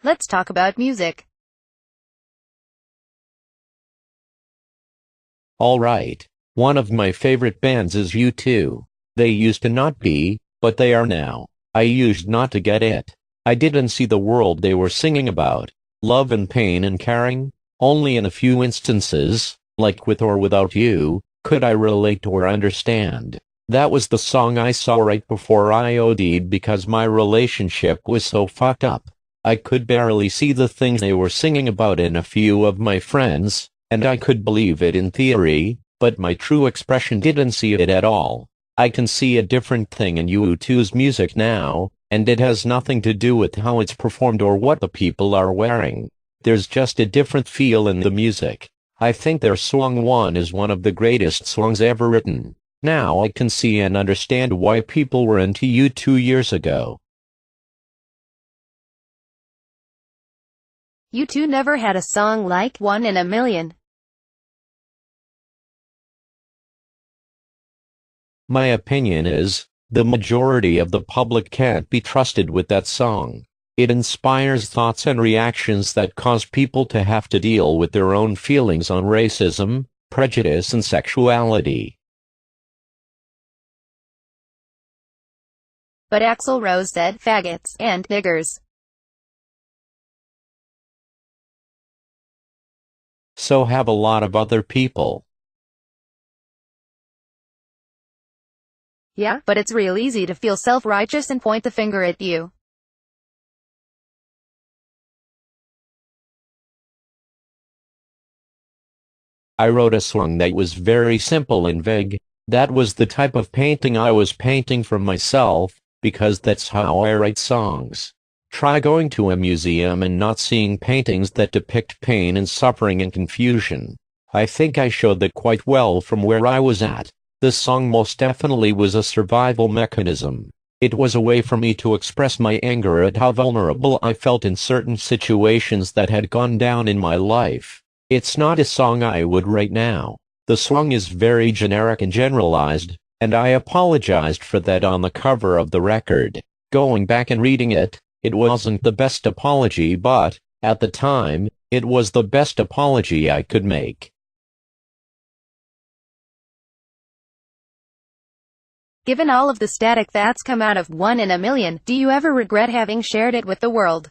Let's talk about music. Alright. One of my favorite bands is U2. They used to not be, but they are now. I used not to get it. I didn't see the world they were singing about. Love and pain and caring. Only in a few instances, like With or Without You, could I relate or understand. That was the song I saw right before I OD'd because my relationship was so fucked up. I could barely see the things they were singing about in a few of my friends, and I could believe it in theory, but my true expression didn't see it at all. I can see a different thing in U2's music now, and it has nothing to do with how it's performed or what the people are wearing. There's just a different feel in the music. I think their Song 1 is one of the greatest songs ever written. Now I can see and understand why people were into U2 years ago. U2 never had a song like One in a Million. My opinion is, the majority of the public can't be trusted with that song. It inspires thoughts and reactions that cause people to have to deal with their own feelings on racism, prejudice and sexuality. But Axl Rose said faggots and niggers. So have a lot of other people. Yeah, but it's real easy to feel self-righteous and point the finger at you. I wrote a song that was very simple and vague. That was the type of painting I was painting for myself, because that's how I write songs. Try going to a museum and not seeing paintings that depict pain and suffering and confusion. I think I showed that quite well from where I was at. This song most definitely was a survival mechanism. It was a way for me to express my anger at how vulnerable I felt in certain situations that had gone down in my life. It's not a song I would write now. The song is very generic and generalized, and I apologized for that on the cover of the record. Going back and reading it, it wasn't the best apology, but, at the time, it was the best apology I could make. Given all of the static that's come out of One in a Million, do you ever regret having shared it with the world?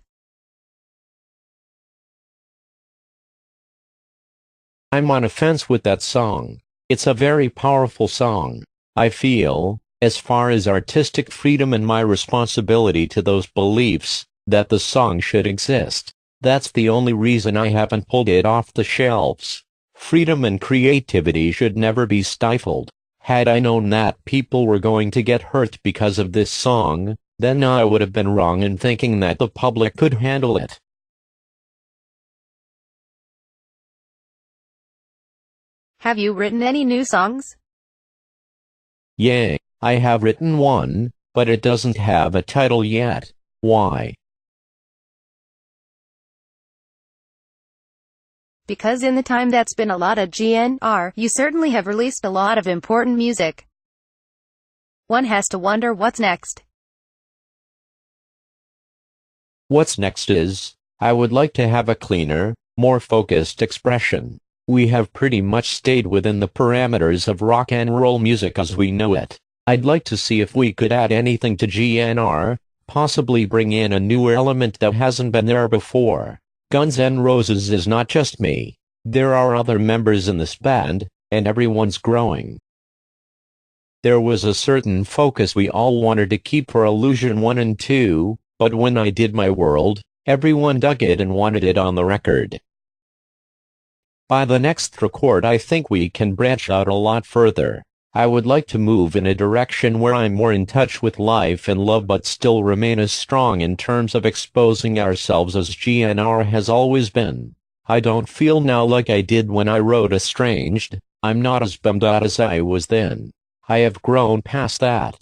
I'm on a fence with that song. It's a very powerful song. I feel, as far as artistic freedom and my responsibility to those beliefs, that the song should exist. That's the only reason I haven't pulled it off the shelves. Freedom and creativity should never be stifled. Had I known that people were going to get hurt because of this song, then I would have been wrong in thinking that the public could handle it. Have you written any new songs? Yeah, I have written one, but it doesn't have a title yet. Why? Because in the time that's been a lot of GNR, you certainly have released a lot of important music. One has to wonder what's next. What's next is, I would like to have a cleaner, more focused expression. We have pretty much stayed within the parameters of rock and roll music as we know it. I'd like to see if we could add anything to GNR, possibly bring in a new element that hasn't been there before. Guns N' Roses is not just me. There are other members in this band, and everyone's growing. There was a certain focus we all wanted to keep for Illusion 1 and 2, but when I did my world, everyone dug it and wanted it on the record. By the next record I think we can branch out a lot further. I would like to move in a direction where I'm more in touch with life and love but still remain as strong in terms of exposing ourselves as GNR has always been. I don't feel now like I did when I wrote Estranged. I'm not as bummed out as I was then. I have grown past that.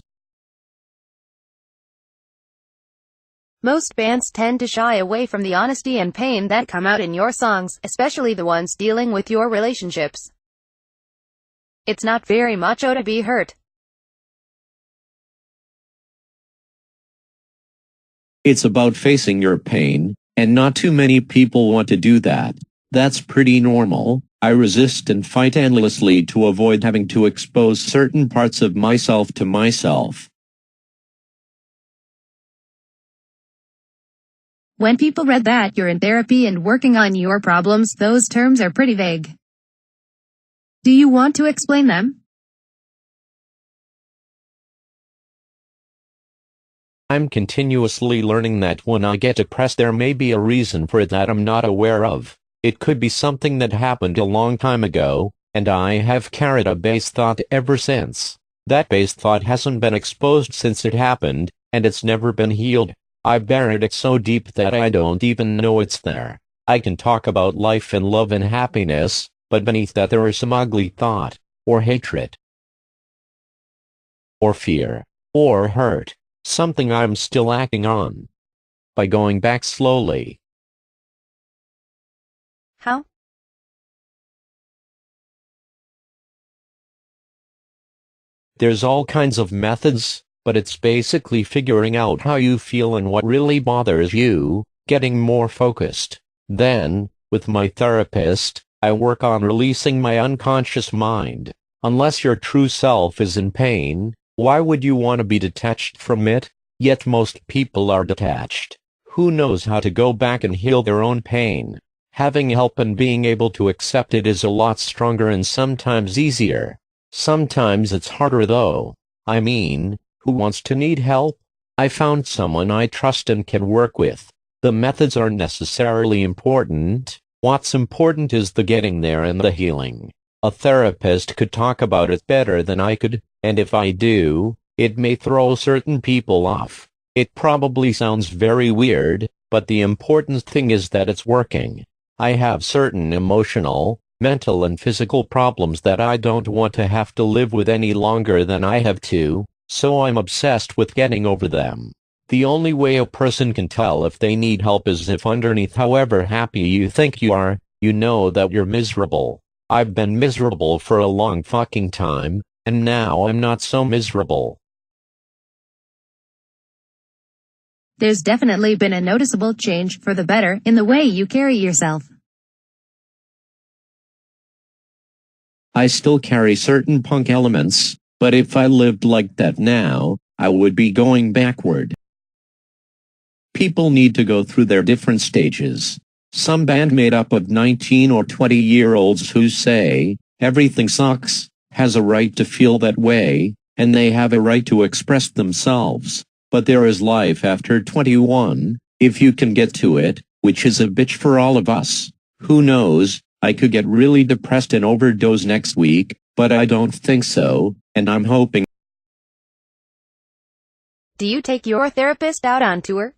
Most bands tend to shy away from the honesty and pain that come out in your songs, especially the ones dealing with your relationships. It's not very macho to be hurt. It's about facing your pain, And not too many people want to do that. That's pretty normal. I resist and fight endlessly to avoid having to expose certain parts of myself to myself. When people read that you're in therapy and working on your problems, those terms are pretty vague. Do you want to explain them? I'm continuously learning that when I get depressed there may be a reason for it that I'm not aware of. It could be something that happened a long time ago, and I have carried a base thought ever since. That base thought hasn't been exposed since it happened, and it's never been healed. I buried it so deep that I don't even know it's there. I can talk about life and love and happiness, but beneath that there is some ugly thought, or hatred, or fear, or hurt. Something I'm still acting on. By going back slowly. How? There's all kinds of methods, but it's basically figuring out how you feel and what really bothers you, getting more focused. Then, with my therapist, I work on releasing my unconscious mind. Unless your true self is in pain, why would you want to be detached from it? Yet most people are detached. Who knows how to go back and heal their own pain? Having help and being able to accept it is a lot stronger and sometimes easier. Sometimes it's harder though. I mean, who wants to need help? I found someone I trust and can work with. The methods aren't necessarily important. What's important is the getting there and the healing. A therapist could talk about it better than I could, and if I do, it may throw certain people off. It probably sounds very weird, but the important thing is that it's working. I have certain emotional, mental and physical problems that I don't want to have to live with any longer than I have to, so I'm obsessed with getting over them. The only way a person can tell if they need help is if underneath however happy you think you are, you know that you're miserable. I've been miserable for a long fucking time, and now I'm not so miserable. There's definitely been a noticeable change for the better in the way you carry yourself. I still carry certain punk elements, but if I lived like that now, I would be going backward. People need to go through their different stages. Some band made up of 19 or 20-year-olds who say, everything sucks, has a right to feel that way, and they have a right to express themselves. But there is life after 21, if you can get to it, which is a bitch for all of us. Who knows, I could get really depressed and overdose next week, but I don't think so, and I'm hoping. Do you take your therapist out on tour?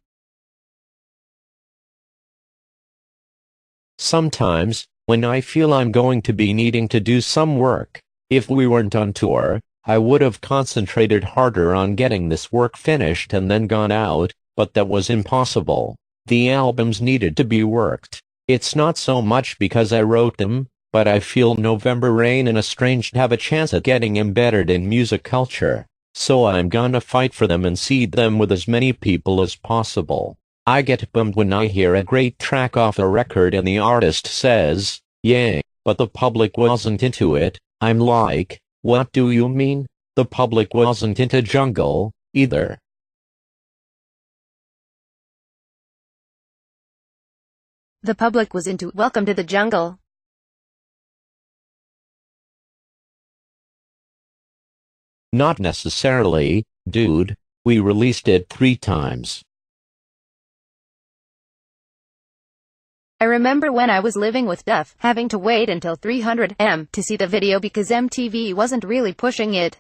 Sometimes, when I feel I'm going to be needing to do some work. If we weren't on tour, I would have concentrated harder on getting this work finished and then gone out, but that was impossible. The albums needed to be worked. It's not so much because I wrote them, but I feel November Rain and Estranged have a chance at getting embedded in music culture. So I'm gonna fight for them and seed them with as many people as possible. I get bummed when I hear a great track off a record and the artist says, yeah, but the public wasn't into it. I'm like, what do you mean? The public wasn't into Jungle, either. The public was into Welcome to the Jungle. Not necessarily, dude. We released it 3 times. I remember when I was living with Duff, having to wait until 300 m to see the video because MTV wasn't really pushing it.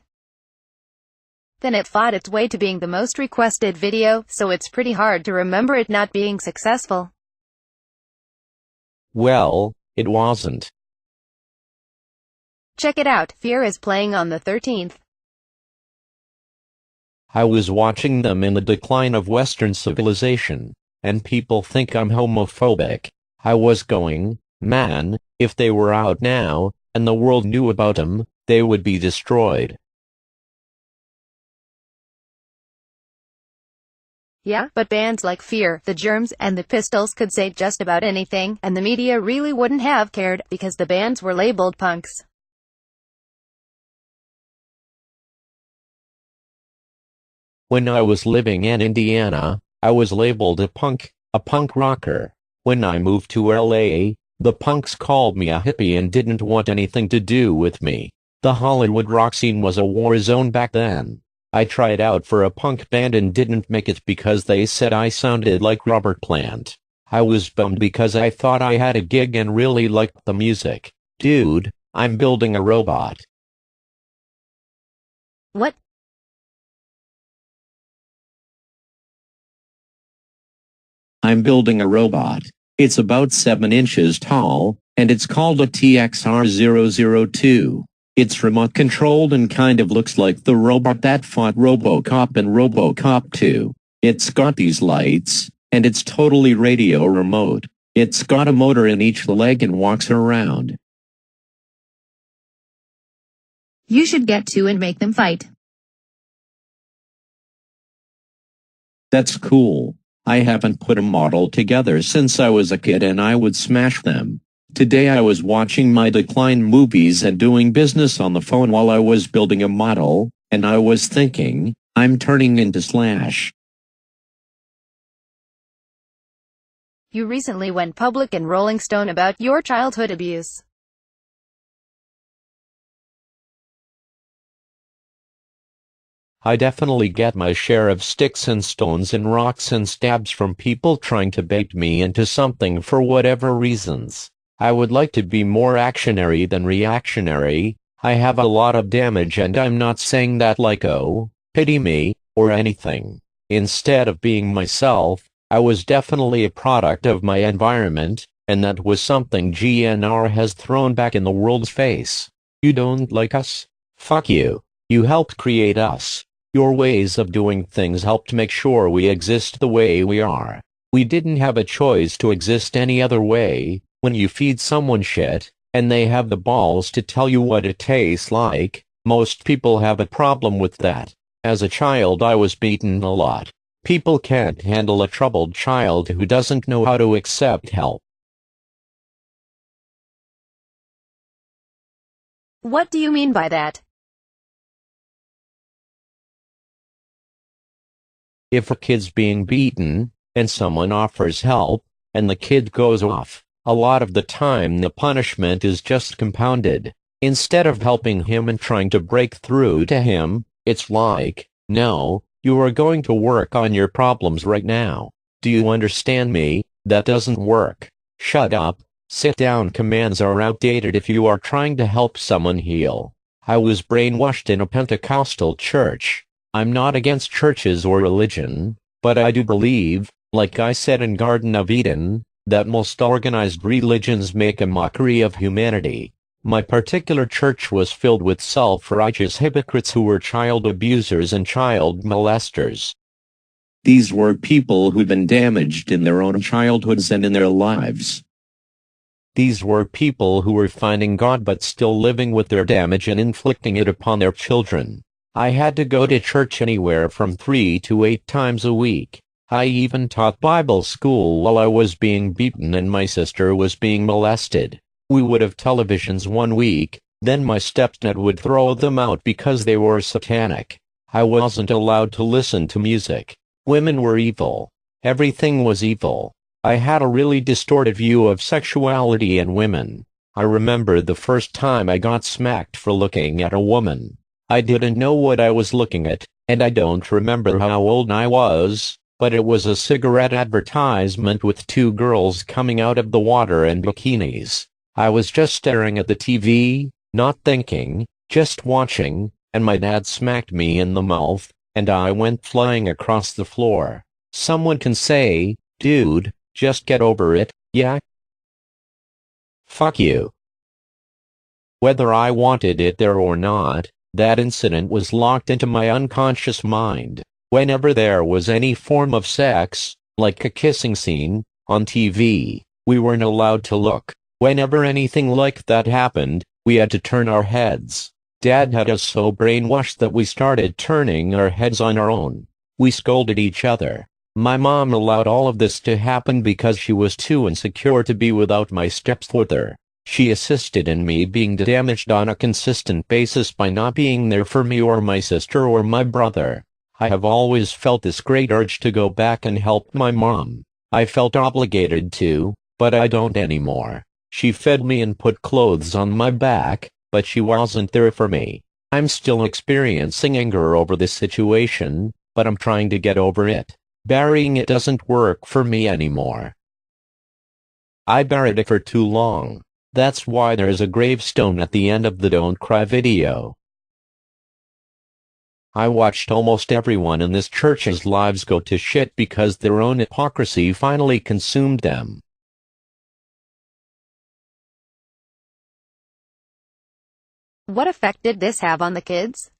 Then it fought its way to being the most requested video, so it's pretty hard to remember it not being successful. Well, it wasn't. Check it out, Fear is playing on the 13th. I was watching them in the decline of Western civilization, and people think I'm homophobic. I was going, man, if they were out now, and the world knew about them, they would be destroyed. Yeah, but bands like Fear, The Germs, and The Pistols could say just about anything, and the media really wouldn't have cared, because the bands were labeled punks. When I was living in Indiana, I was labeled a punk rocker. When I moved to LA, the punks called me a hippie and didn't want anything to do with me. The Hollywood rock scene was a war zone back then. I tried out for a punk band and didn't make it because they said I sounded like Robert Plant. I was bummed because I thought I had a gig and really liked the music. Dude, I'm building a robot. What? I'm building a robot. It's about 7 inches tall, and it's called a TXR-002. It's remote-controlled and kind of looks like the robot that fought RoboCop and RoboCop 2. It's got these lights, and it's totally radio remote. It's got a motor in each leg and walks around. You should get two and make them fight. That's cool. I haven't put a model together since I was a kid and I would smash them. Today I was watching my Decline movies and doing business on the phone while I was building a model, and I was thinking, I'm turning into Slash. You recently went public in Rolling Stone about your childhood abuse. I definitely get my share of sticks and stones and rocks and stabs from people trying to bait me into something for whatever reasons. I would like to be more actionary than reactionary. I have a lot of damage and I'm not saying that like oh, pity me, or anything. Instead of being myself, I was definitely a product of my environment, and that was something GNR has thrown back in the world's face. You don't like us? Fuck you. You helped create us. Your ways of doing things helped make sure we exist the way we are. We didn't have a choice to exist any other way. When you feed someone shit, and they have the balls to tell you what it tastes like, most people have a problem with that. As a child I was beaten a lot. People can't handle a troubled child who doesn't know how to accept help. What do you mean by that? If a kid's being beaten, and someone offers help, and the kid goes off, a lot of the time the punishment is just compounded. Instead of helping him and trying to break through to him, it's like, no, you are going to work on your problems right now. Do you understand me? That doesn't work. Shut up, sit down. Commands are outdated if you are trying to help someone heal. I was brainwashed in a Pentecostal church. I'm not against churches or religion, but I do believe, like I said in Garden of Eden, that most organized religions make a mockery of humanity. My particular church was filled with self-righteous hypocrites who were child abusers and child molesters. These were people who'd been damaged in their own childhoods and in their lives. These were people who were finding God but still living with their damage and inflicting it upon their children. I had to go to church anywhere from 3 to 8 times a week. I even taught Bible school while I was being beaten and my sister was being molested. We would have televisions one week, then my stepdad would throw them out because they were satanic. I wasn't allowed to listen to music. Women were evil. Everything was evil. I had a really distorted view of sexuality and women. I remember the first time I got smacked for looking at a woman. I didn't know what I was looking at, and I don't remember how old I was, but it was a cigarette advertisement with 2 girls coming out of the water in bikinis. I was just staring at the TV, not thinking, just watching, and my dad smacked me in the mouth, and I went flying across the floor. Someone can say, dude, just get over it, yeah? Fuck you. Whether I wanted it there or not, that incident was locked into my unconscious mind. Whenever there was any form of sex, like a kissing scene, on TV, we weren't allowed to look. Whenever anything like that happened, we had to turn our heads. Dad had us so brainwashed that we started turning our heads on our own. We scolded each other. My mom allowed all of this to happen because she was too insecure to be without my stepfather. She assisted in me being damaged on a consistent basis by not being there for me or my sister or my brother. I have always felt this great urge to go back and help my mom. I felt obligated to, but I don't anymore. She fed me and put clothes on my back, but she wasn't there for me. I'm still experiencing anger over this situation, but I'm trying to get over it. Burying it doesn't work for me anymore. I buried it for too long. That's why there's a gravestone at the end of the Don't Cry video. I watched almost everyone in this church's lives go to shit because their own hypocrisy finally consumed them. What effect did this have on the kids?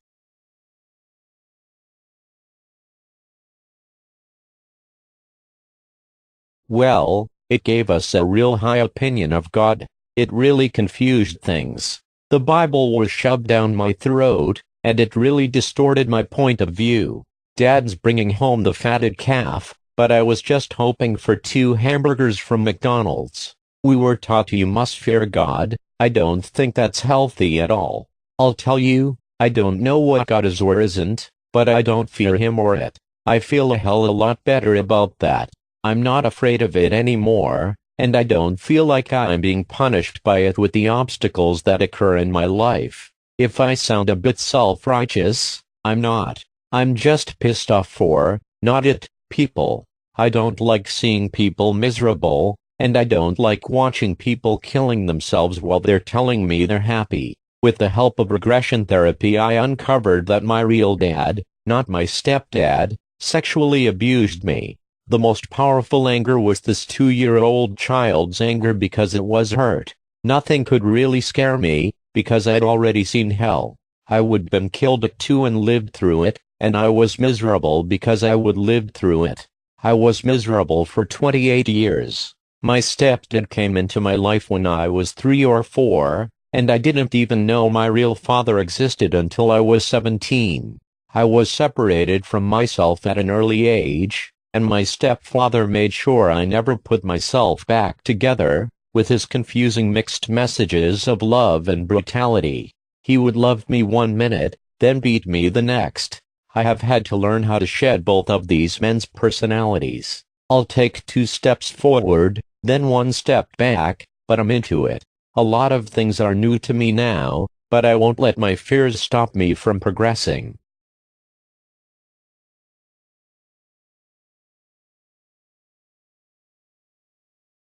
Well, it gave us a real high opinion of God. It really confused things. The Bible was shoved down my throat, and it really distorted my point of view. Dad's bringing home the fatted calf, but I was just hoping for 2 hamburgers from McDonald's. We were taught you must fear God. I don't think that's healthy at all. I'll tell you, I don't know what God is or isn't, but I don't fear him or it. I feel a hell of a lot better about that. I'm not afraid of it anymore, and I don't feel like I'm being punished by it with the obstacles that occur in my life. If I sound a bit self-righteous, I'm not. I'm just pissed off for, not it, people. I don't like seeing people miserable, and I don't like watching people killing themselves while they're telling me they're happy. With the help of regression therapy, I uncovered that my real dad, not my stepdad, sexually abused me. The most powerful anger was this 2-year-old child's anger because it was hurt. Nothing could really scare me, because I'd already seen hell. I would been killed at 2 and lived through it, and I was miserable because I would lived through it. I was miserable for 28 years. My stepdad came into my life when I was 3 or 4, and I didn't even know my real father existed until I was 17. I was separated from myself at an early age, and my stepfather made sure I never put myself back together, with his confusing mixed messages of love and brutality. He would love me one minute, then beat me the next. I have had to learn how to shed both of these men's personalities. I'll take 2 steps forward, then 1 step back, but I'm into it. A lot of things are new to me now, but I won't let my fears stop me from progressing.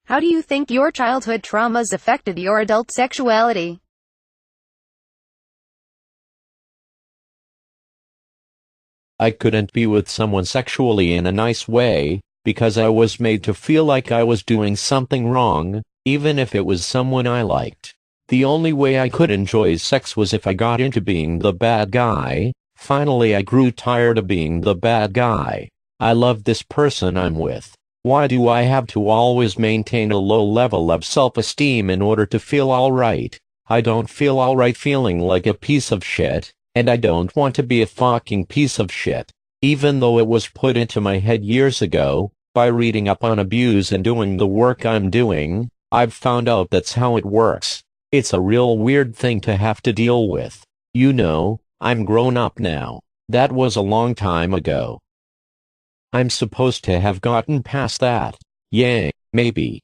How do you think your childhood traumas affected your adult sexuality? I couldn't be with someone sexually in a nice way, because I was made to feel like I was doing something wrong, even if it was someone I liked. The only way I could enjoy sex was if I got into being the bad guy. Finally, I grew tired of being the bad guy. I love this person I'm with. Why do I have to always maintain a low level of self-esteem in order to feel alright? I don't feel alright feeling like a piece of shit, and I don't want to be a fucking piece of shit. Even though it was put into my head years ago, by reading up on abuse and doing the work I'm doing, I've found out that's how it works. It's a real weird thing to have to deal with. You know, I'm grown up now. That was a long time ago. I'm supposed to have gotten past that. Yeah, maybe.